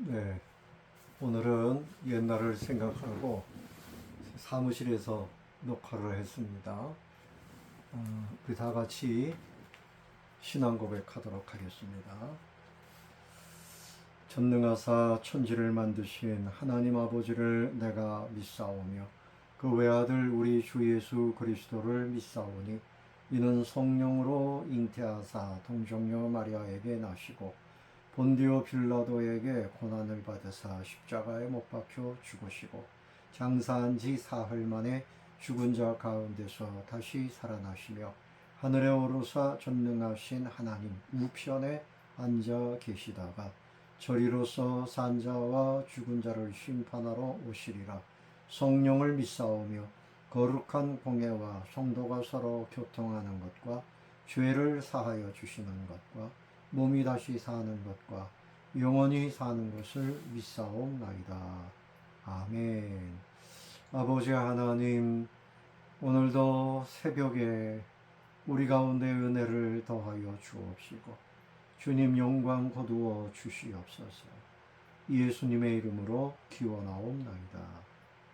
네, 오늘은 옛날을 생각하고 사무실에서 녹화를 했습니다. 우리 다 같이 신앙 고백하도록 하겠습니다. 전능하사 천지를 만드신 하나님 아버지를 내가 믿사오며 그 외아들 우리 주 예수 그리스도를 믿사오니 이는 성령으로 잉태하사 동정녀 마리아에게 나시고 본디오 빌라도에게 고난을 받으사 십자가에 못 박혀 죽으시고 장사한 지 사흘 만에 죽은 자 가운데서 다시 살아나시며 하늘에 오르사 전능하신 하나님 우편에 앉아 계시다가 저리로서 산 자와 죽은 자를 심판하러 오시리라. 성령을 믿사오며 거룩한 공예와 성도가 서로 교통하는 것과 죄를 사하여 주시는 것과 몸이 다시 사는 것과 영원히 사는 것을 믿사옵나이다. 아멘. 아버지 하나님, 오늘도 새벽에 우리 가운데 은혜를 더하여 주옵시고 주님 영광 거두어 주시옵소서. 예수님의 이름으로 기원하옵나이다.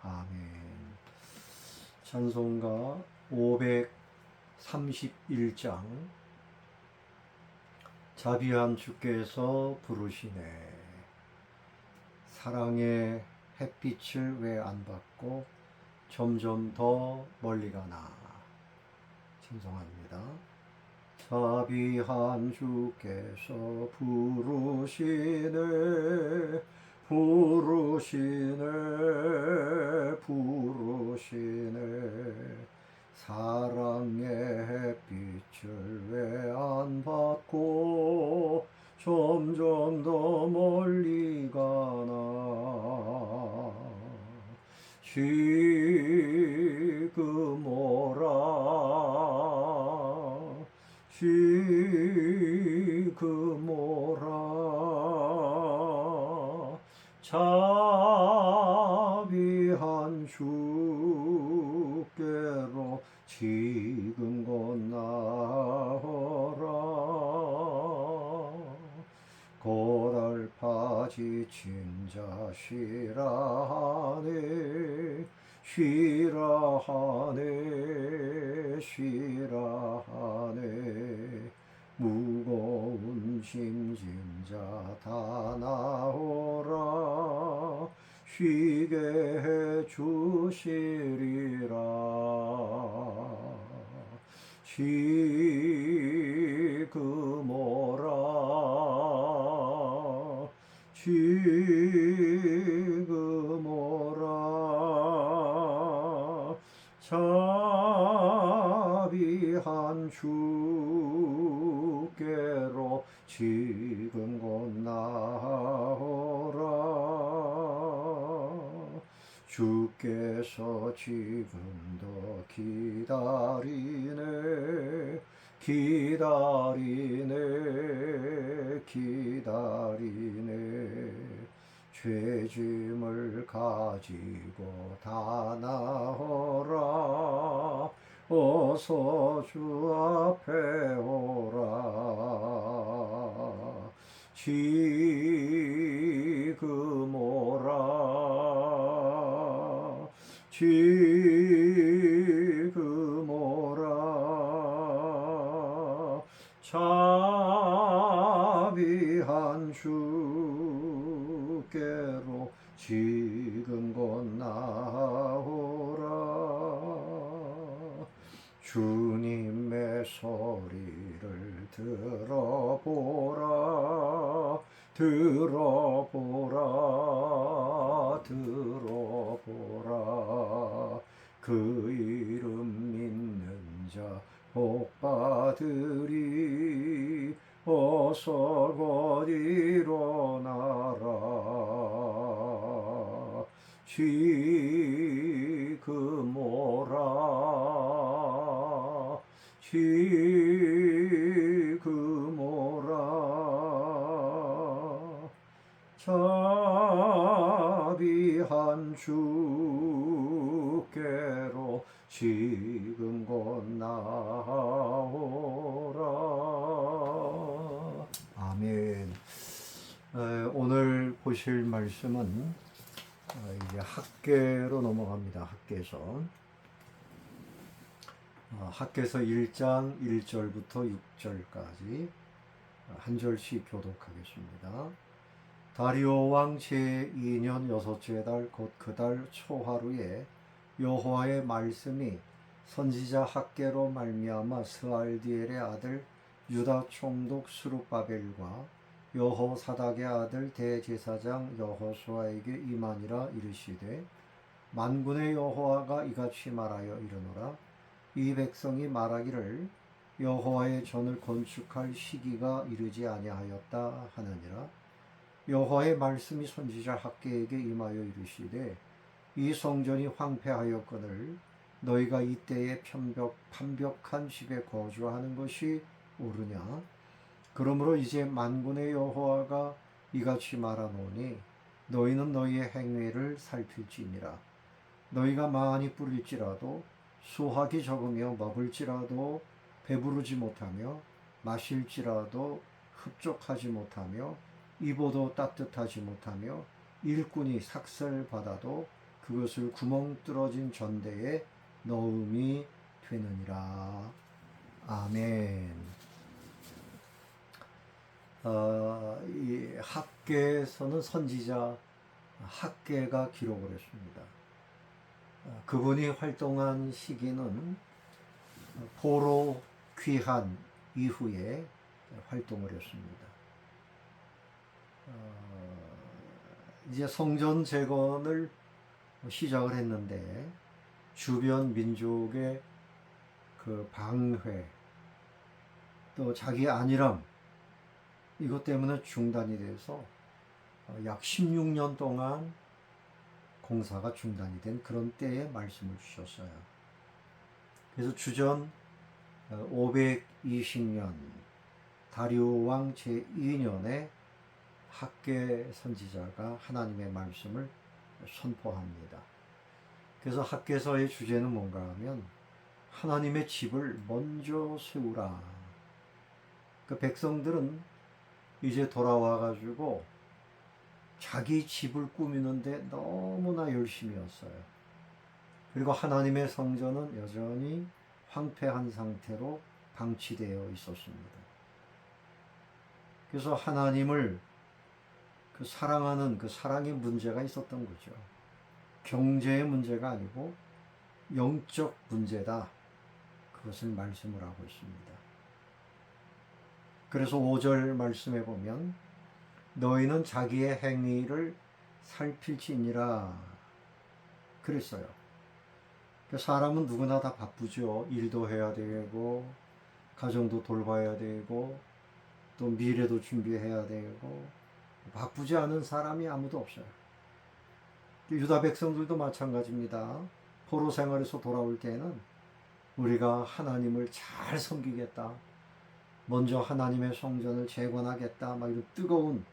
아멘. 찬송가 531장 자비한 주께서 부르시네. 사랑의 햇빛을 왜 안 받고 점점 더 멀리 가나. 찬송합니다. 자비한 주께서 부르시네. 부르시네. 부르시네. 사랑의 햇빛을 왜 안 받고 점점 더 멀리 가나. 지금 오라. 지금 오라. 자비한 주께로 지금 곧 나오라. 고달파 지친 자 쉬라하네. 쉬라하네. 쉬라하네. 무거운 짐진 자 다 나오라. 쉬게 해 주시리라. 지금 오라. 지금 오라. 자비한 주께로 지금 곧 나오라. 주께서 지금도 기다리네. 기다리네. 기다리네. 죄짐을 가지고 다 나오라. 어서 주 앞에 오라. 지금 오라. 지금 오라. 자비한 주께로 지금 곧 나오라. 주님의 소리를 들어보라. 들어보라. 들어보라. 그 이름 믿는 자 복받으리. 어서 곧 일어나라. 지금 오라. 지금 오라. 자비한 주께로 지금 곧 나오라. 아멘. 오늘 보실 말씀은 이제 학개로 넘어갑니다. 학개서. 학개서 1장 1절부터 6절까지 한 절씩 교독하겠습니다. 다리오 왕 제2년 여섯째 달 곧 그 달 초하루에 여호와의 말씀이 선지자 학개로 말미암아 스알디엘의 아들 유다 총독 스룹바벨과 여호사닥의 아들 대제사장 여호수아에게 임하니라. 이르시되 만군의 여호와가 이같이 말하여 이르노라. 이 백성이 말하기를 여호와의 전을 건축할 시기가 이르지 아니하였다 하느니라. 여호와의 말씀이 선지자 학개에게 임하여 이르시되 이 성전이 황폐하였거늘 너희가 이때에 판벽한 집에 거주하는 것이 옳으냐. 그러므로 이제 만군의 여호와가 이같이 말하노니 너희는 너희의 행위를 살필지니라. 너희가 많이 뿌릴지라도 수확이 적으며 먹을지라도 배부르지 못하며 마실지라도 흡족하지 못하며 입어도 따뜻하지 못하며 일꾼이 삭설받아도 그것을 구멍 뚫어진 전대에 넣음이 되느니라. 아멘. 이 학개서는 선지자 학개가 기록을 했습니다. 그분이 활동한 시기는 포로 귀환 이후에 활동을 했습니다. 이제 성전 재건을 시작을 했는데 주변 민족의 그 방회 또 자기 안일함 이것 때문에 중단이 돼서 약 16년 동안 공사가 중단이 된 그런 때에 말씀을 주셨어요. 그래서 주전 520년 다리오 왕 제2년에 학개 선지자가 하나님의 말씀을 선포합니다. 그래서 학개서의 주제는 뭔가 하면 하나님의 집을 먼저 세우라. 그 백성들은 이제 돌아와 가지고 자기 집을 꾸미는데 너무나 열심이었어요. 그리고 하나님의 성전은 여전히 황폐한 상태로 방치되어 있었습니다. 그래서 하나님을 그 사랑하는 그 사랑의 문제가 있었던 거죠. 경제의 문제가 아니고 영적 문제다. 그것을 말씀을 하고 있습니다. 그래서 5절 말씀에 보면 너희는 자기의 행위를 살필지니라 그랬어요. 사람은 누구나 다 바쁘죠. 일도 해야 되고 가정도 돌봐야 되고 또 미래도 준비해야 되고 바쁘지 않은 사람이 아무도 없어요. 유다 백성들도 마찬가지입니다. 포로 생활에서 돌아올 때는 우리가 하나님을 잘 섬기겠다. 먼저 하나님의 성전을 재건하겠다. 막 이런 뜨거운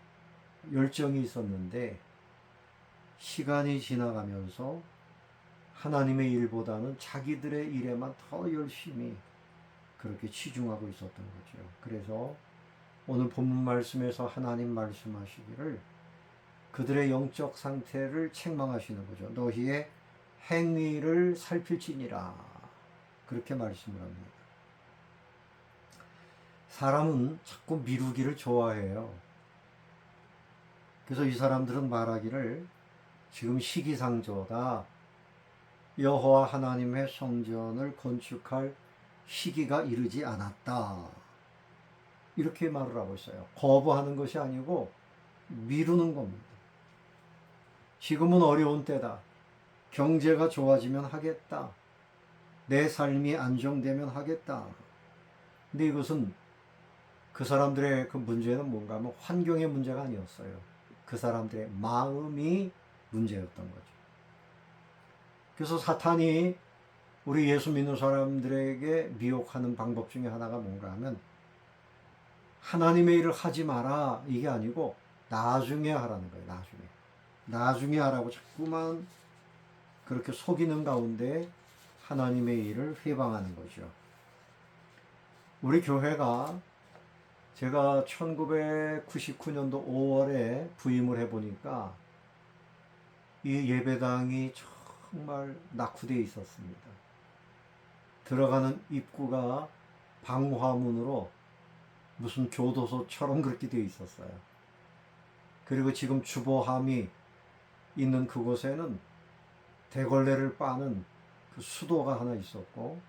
열정이 있었는데 시간이 지나가면서 하나님의 일보다는 자기들의 일에만 더 열심히 그렇게 치중하고 있었던 거죠. 그래서 오늘 본문 말씀에서 하나님 말씀하시기를 그들의 영적 상태를 책망하시는 거죠. 너희의 행위를 살필지니라. 그렇게 말씀을 합니다. 사람은 자꾸 미루기를 좋아해요. 그래서 이 사람들은 말하기를 지금 시기상조다. 여호와 하나님의 성전을 건축할 시기가 이르지 않았다. 이렇게 말을 하고 있어요. 거부하는 것이 아니고 미루는 겁니다. 지금은 어려운 때다. 경제가 좋아지면 하겠다. 내 삶이 안정되면 하겠다. 근데 이것은 그 사람들의 그 문제는 뭔가 하면 환경의 문제가 아니었어요. 그 사람들의 마음이 문제였던 거죠. 그래서 사탄이 우리 예수 믿는 사람들에게 미혹하는 방법 중에 하나가 뭔가 하면 하나님의 일을 하지 마라 이게 아니고 나중에 하라는 거예요. 나중에 하라고 자꾸만 그렇게 속이는 가운데 하나님의 일을 회방하는 거죠. 우리 교회가 제가 1999년도 5월에 부임을 해보니까 이 예배당이 정말 낙후되어 있었습니다. 들어가는 입구가 방화문으로 무슨 교도소처럼 그렇게 되어 있었어요. 그리고 지금 주보함이 있는 그곳에는 대걸레를 빠는 그 수도가 하나 있었고,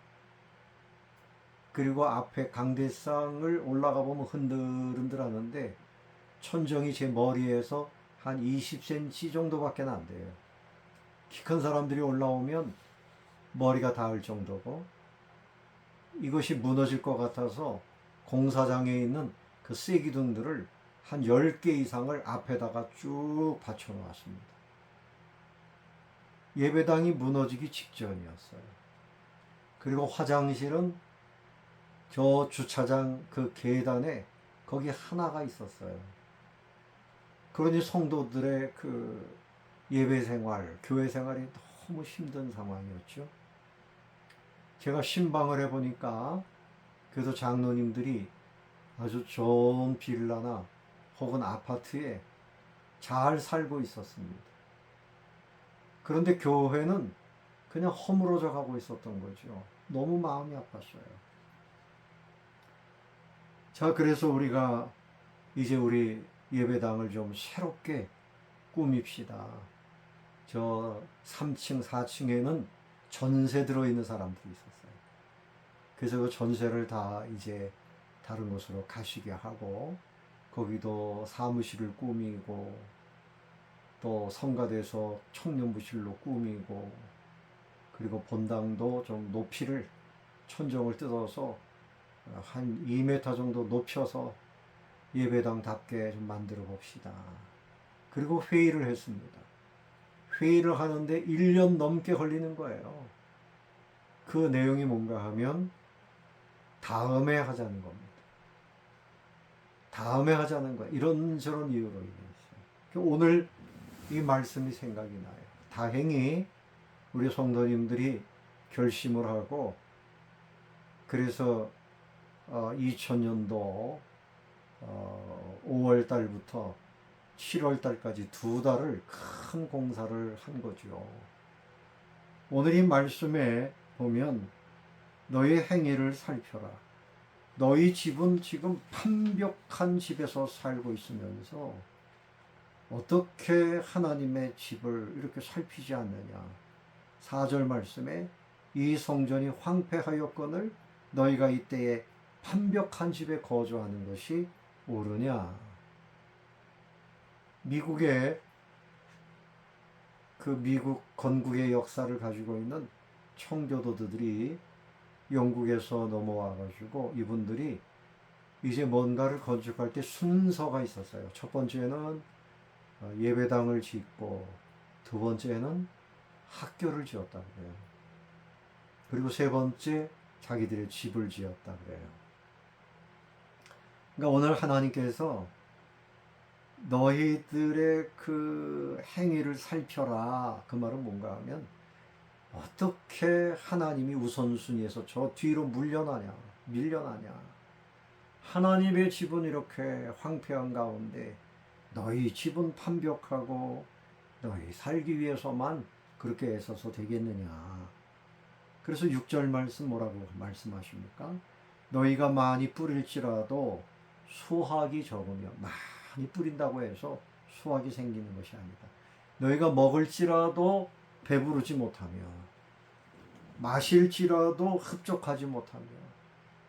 그리고 앞에 강대상을 올라가 보면 흔들흔들 하는데 천정이 제 머리에서 한 20cm 정도밖에 안 돼요. 키 큰 사람들이 올라오면 머리가 닿을 정도고, 이것이 무너질 것 같아서 공사장에 있는 그 쐐기둥들을 한 10개 이상을 앞에다가 쭉 받쳐 놓았습니다. 예배당이 무너지기 직전이었어요. 그리고 화장실은 저 주차장 그 계단에 거기 하나가 있었어요. 그러니 성도들의 그 예배 생활, 교회 생활이 너무 힘든 상황이었죠. 제가 신방을 해보니까 그래도 장로님들이 아주 좋은 빌라나 혹은 아파트에 잘 살고 있었습니다. 그런데 교회는 그냥 허물어져 가고 있었던 거죠. 너무 마음이 아팠어요. 자, 그래서 우리가 이제 우리 예배당을 좀 새롭게 꾸밉시다. 저 3층, 4층에는 전세 들어있는 사람들이 있었어요. 그래서 그 전세를 다 이제 다른 곳으로 가시게 하고, 거기도 사무실을 꾸미고, 또 성가대에서 청년부실로 꾸미고, 그리고 본당도 좀 높이를, 천정을 뜯어서 한 2m 정도 높여서 예배당답게 좀 만들어 봅시다. 그리고 회의를 했습니다. 회의를 하는데 1년 넘게 걸리는 거예요. 그 내용이 뭔가 하면 다음에 하자는 겁니다. 다음에 하자는 거예요. 이런저런 이유로 인해서. 오늘 이 말씀이 생각이 나요. 다행히 우리 성도님들이 결심을 하고, 그래서 2000년도 5월 달부터 7월 달까지 2달을 큰 공사를 한 거죠. 오늘 이 말씀에 보면 너희 행위를 살펴라. 너희 집은 지금 판벽한 집에서 살고 있으면서 어떻게 하나님의 집을 이렇게 살피지 않느냐. 4절 말씀에 이 성전이 황폐하였거늘 너희가 이때에 판벽한 집에 거주하는 것이 옳으냐. 미국의 그 미국 건국의 역사를 가지고 있는 청교도들이 영국에서 넘어와 가지고 이분들이 이제 뭔가를 건축할 때 순서가 있었어요. 첫 번째는 예배당을 짓고, 두 번째는 학교를 지었다 그래요. 그리고 세 번째 자기들의 집을 지었다 그래요. 그러니까 오늘 하나님께서 너희들의 그 행위를 살펴라. 그 말은 뭔가 하면 어떻게 하나님이 우선순위에서 저 뒤로 밀려나냐. 하나님의 집은 이렇게 황폐한 가운데 너희 집은 판벽하고 너희 살기 위해서만 그렇게 애써서 되겠느냐. 그래서 6절 말씀 뭐라고 말씀하십니까? 너희가 많이 뿌릴지라도 수확이 적으며, 많이 뿌린다고 해서 수확이 생기는 것이 아니다. 너희가 먹을지라도 배부르지 못하며, 마실지라도 흡족하지 못하며,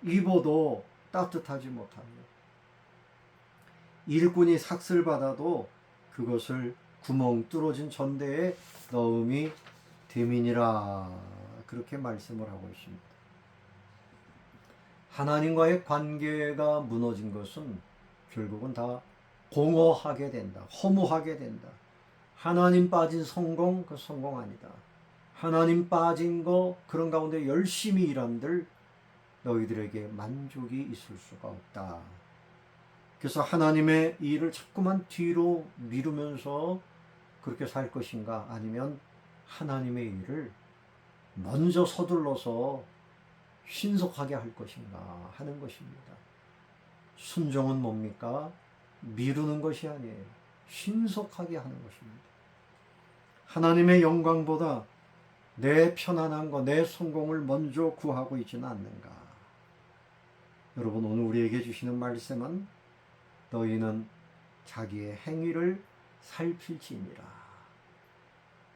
입어도 따뜻하지 못하며, 일꾼이 삭슬 받아도 그것을 구멍 뚫어진 전대에 넣음이 됨이니라. 그렇게 말씀을 하고 있습니다. 하나님과의 관계가 무너진 것은 결국은 다 공허하게 된다. 허무하게 된다. 하나님 빠진 성공, 그 성공 아니다. 하나님 빠진 거, 그런 가운데 열심히 일한들 너희들에게 만족이 있을 수가 없다. 그래서 하나님의 일을 자꾸만 뒤로 미루면서 그렇게 살 것인가, 아니면 하나님의 일을 먼저 서둘러서 신속하게 할 것인가 하는 것입니다. 순종은 뭡니까? 미루는 것이 아니에요. 신속하게 하는 것입니다. 하나님의 영광보다 내 편안한 거, 내 성공을 먼저 구하고 있지는 않는가? 여러분, 오늘 우리에게 주시는 말씀은 너희는 자기의 행위를 살필지니라.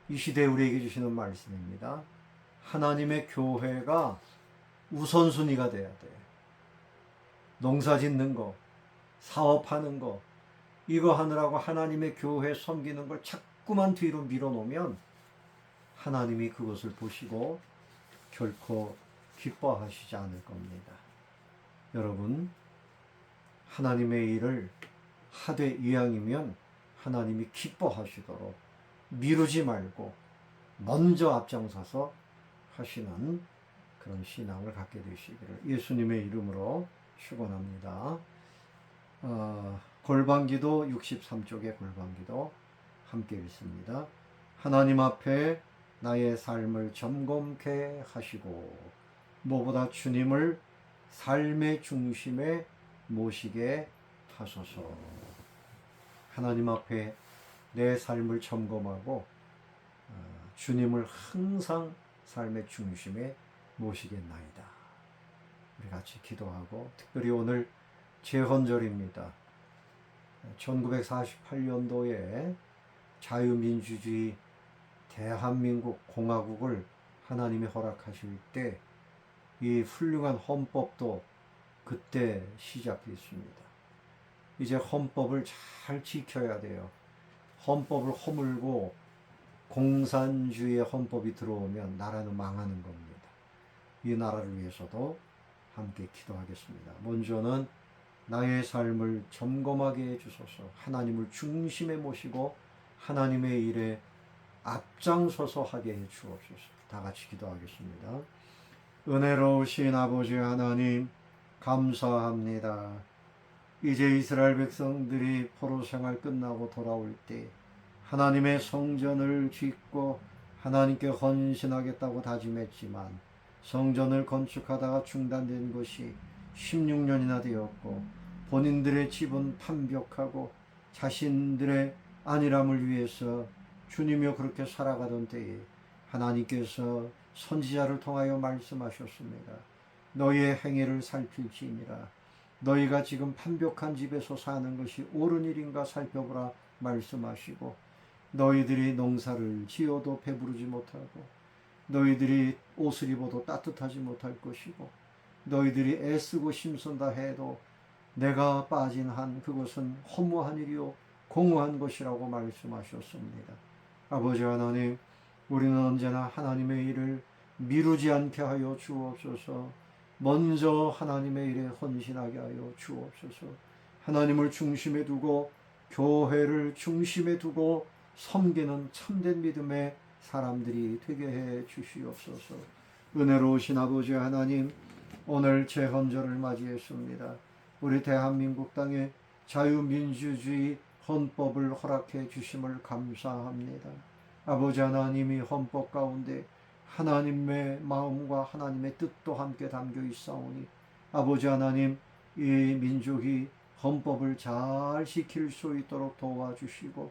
이 시대에 우리에게 주시는 말씀입니다. 하나님의 교회가 우선순위가 돼야 돼. 농사 짓는 거, 사업하는 거, 이거 하느라고 하나님의 교회 섬기는 걸 자꾸만 뒤로 밀어놓으면 하나님이 그것을 보시고 결코 기뻐하시지 않을 겁니다. 여러분, 하나님의 일을 하되 이왕이면 하나님이 기뻐하시도록 미루지 말고 먼저 앞장서서 하시는 그런 신앙을 갖게 되시기를 예수님의 이름으로 축원합니다. 골방기도 63쪽의 골방기도 함께 읽습니다. 하나님 앞에 나의 삶을 점검케 하시고 무엇보다 주님을 삶의 중심에 모시게 하소서. 하나님 앞에 내 삶을 점검하고 주님을 항상 삶의 중심에 모시겠나이다. 우리 같이 기도하고, 특별히 오늘 제헌절입니다. 1948년도에 자유민주주의 대한민국 공화국을 하나님이 허락하실 때 이 훌륭한 헌법도 그때 시작됐습니다. 이제 헌법을 잘 지켜야 돼요. 헌법을 허물고 공산주의의 헌법이 들어오면 나라는 망하는 겁니다. 이 나라를 위해서도 함께 기도하겠습니다. 먼저는 나의 삶을 점검하게 해주소서. 하나님을 중심에 모시고 하나님의 일에 앞장서서 하게 해주옵소서. 다 같이 기도하겠습니다. 은혜로우신 아버지 하나님, 감사합니다. 이제 이스라엘 백성들이 포로 생활 끝나고 돌아올 때 하나님의 성전을 짓고 하나님께 헌신하겠다고 다짐했지만 성전을 건축하다가 중단된 것이 16년이나 되었고 본인들의 집은 판벽하고 자신들의 안일함을 위해서 주님이여 그렇게 살아가던 때에 하나님께서 선지자를 통하여 말씀하셨습니다. 너희의 행위를 살필지니라. 너희가 지금 판벽한 집에서 사는 것이 옳은 일인가 살펴보라 말씀하시고, 너희들이 농사를 지어도 배부르지 못하고 너희들이 옷을 입어도 따뜻하지 못할 것이고 너희들이 애쓰고 힘쓴다 해도 내가 빠진 한 그것은 허무한 일이요 공허한 것이라고 말씀하셨습니다. 아버지 하나님, 우리는 언제나 하나님의 일을 미루지 않게 하여 주옵소서. 먼저 하나님의 일에 헌신하게 하여 주옵소서. 하나님을 중심에 두고 교회를 중심에 두고 섬기는 참된 믿음의 사람들이 되게 해 주시옵소서. 은혜로우신 아버지 하나님, 오늘 제헌절을 맞이했습니다. 우리 대한민국 땅에 자유민주주의 헌법을 허락해 주심을 감사합니다. 아버지 하나님이 헌법 가운데 하나님의 마음과 하나님의 뜻도 함께 담겨 있사오니 아버지 하나님, 이 민족이 헌법을 잘 지킬 수 있도록 도와주시고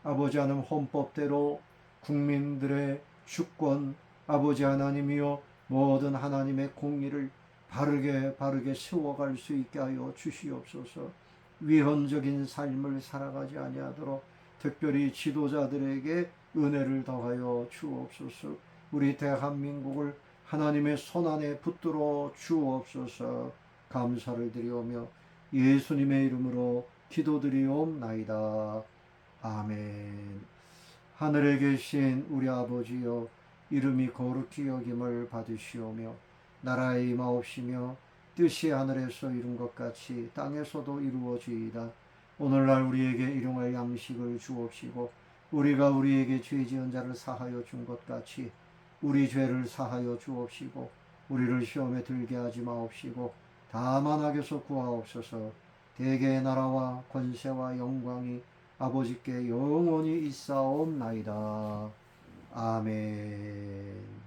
아버지 하나님, 헌법대로 국민들의 주권, 아버지 하나님이여 모든 하나님의 공의를 바르게 세워갈 수 있게 하여 주시옵소서. 위헌적인 삶을 살아가지 아니하도록 특별히 지도자들에게 은혜를 더하여 주옵소서. 우리 대한민국을 하나님의 손안에 붙들어 주옵소서. 감사를 드리오며 예수님의 이름으로 기도드리옵나이다. 아멘. 하늘에 계신 우리 아버지여, 이름이 거룩히 여김을 받으시오며 나라의 임하옵시며 뜻이 하늘에서 이룬 것 같이 땅에서도 이루어지이다. 오늘날 우리에게 일용할 양식을 주옵시고 우리가 우리에게 죄 지은 자를 사하여 준 것 같이 우리 죄를 사하여 주옵시고 우리를 시험에 들게 하지 마옵시고 다만 악에서 구하옵소서. 대개의 나라와 권세와 영광이 아버지께 영원히 있사옵나이다. 아멘.